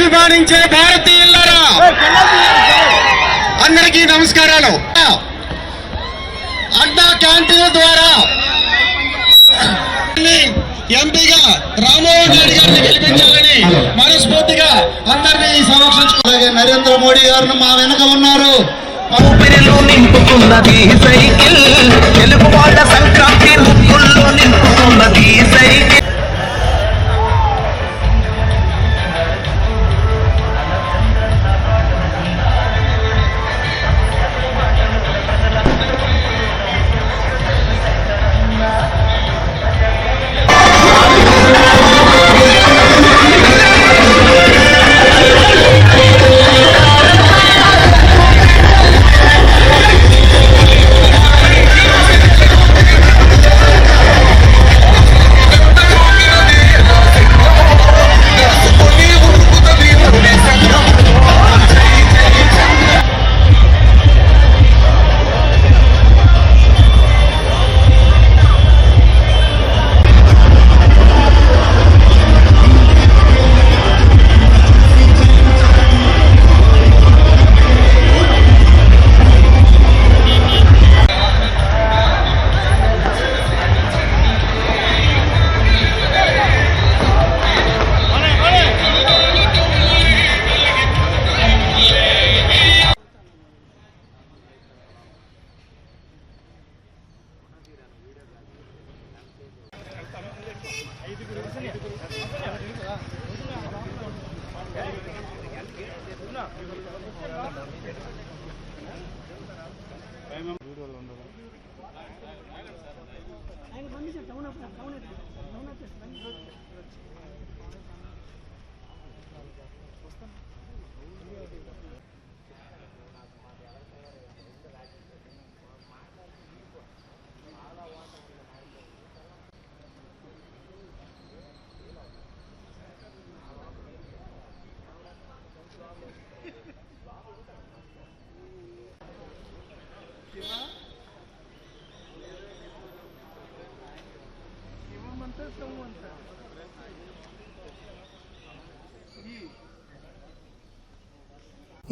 అభిమానించే భారతీయులారా అందరికీ నమస్కారాలు. అడ్డా క్యాంటీన్ ద్వారా ఎంపీగా రామ్మోహన్ రెడ్డి గారిని గెలిపించాలని మనస్ఫూర్తిగా అందరినీ సమీక్షించుకోవాలి. నరేంద్ర మోడీ గారు మా వెనక ఉన్నారు. ఊపిరిలో నింపుతున్నది సైకిల్, తెలుగు వాళ్ళ సంక్రాంతి ముక్కుల్లో నింపుతున్నది సైకిల్.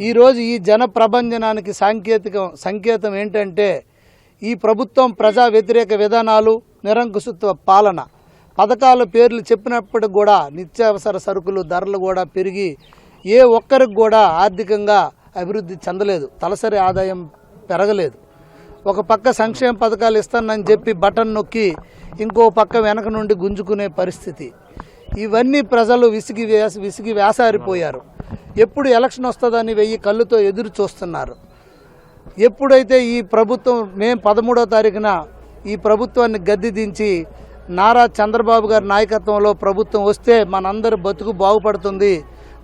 ఈరోజు ఈ జన ప్రభంజనానికి సంకేతం ఏంటంటే ఈ ప్రభుత్వం ప్రజా వ్యతిరేక విధానాలు, నిరంకుశత్వ పాలన, పథకాల పేర్లు చెప్పినప్పటికి కూడా నిత్యావసర సరుకులు ధరలు కూడా పెరిగి ఏ ఒక్కరికి కూడా ఆర్థికంగా అభివృద్ధి చెందలేదు, తలసరి ఆదాయం పెరగలేదు. ఒక పక్క సంక్షేమ పథకాలు ఇస్తానని చెప్పి బటన్ నొక్కి ఇంకో పక్క వెనక నుండి గుంజుకునే పరిస్థితి. ఇవన్నీ ప్రజలు విసిగి వేసారిపోయారు. ఎప్పుడు ఎలక్షన్ వస్తుందని 1000 కళ్ళుతో ఎదురు చూస్తున్నారు. ఎప్పుడైతే ఈ ప్రభుత్వం మే 13వ తారీఖున ఈ ప్రభుత్వాన్ని గద్దె దించి నారా చంద్రబాబు గారి నాయకత్వంలో ప్రభుత్వం వస్తే మనందరి బతుకు బాగుపడుతుంది,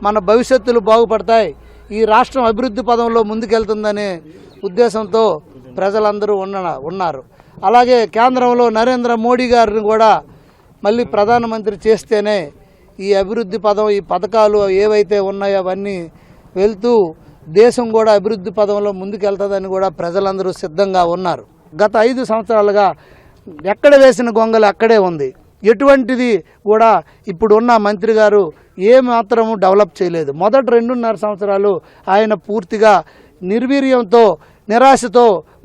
మన భవిష్యత్తులు బాగుపడతాయి, ఈ రాష్ట్రం అభివృద్ధి పదంలో ముందుకెళ్తుందనే ఉద్దేశంతో ప్రజలందరూ ఉన్నారు. అలాగే కేంద్రంలో నరేంద్ర మోడీ గారిని కూడా మళ్ళీ ప్రధానమంత్రి చేస్తేనే ఈ అభివృద్ధి పదం, ఈ పథకాలు ఏవైతే ఉన్నాయో అవన్నీ వెళ్తూ దేశం కూడా అభివృద్ధి పదంలో ముందుకెళ్తుందని కూడా ప్రజలందరూ సిద్ధంగా ఉన్నారు. గత 5 సంవత్సరాలుగా ఎక్కడ వేసిన గొంగలు అక్కడే ఉంది. ఎటువంటిది కూడా ఇప్పుడున్న మంత్రి గారు ఏమాత్రము డెవలప్ చేయలేదు. మొదటి 2.5 సంవత్సరాలు ఆయన పూర్తిగా నిర్వీర్యంతో, నిరాశతో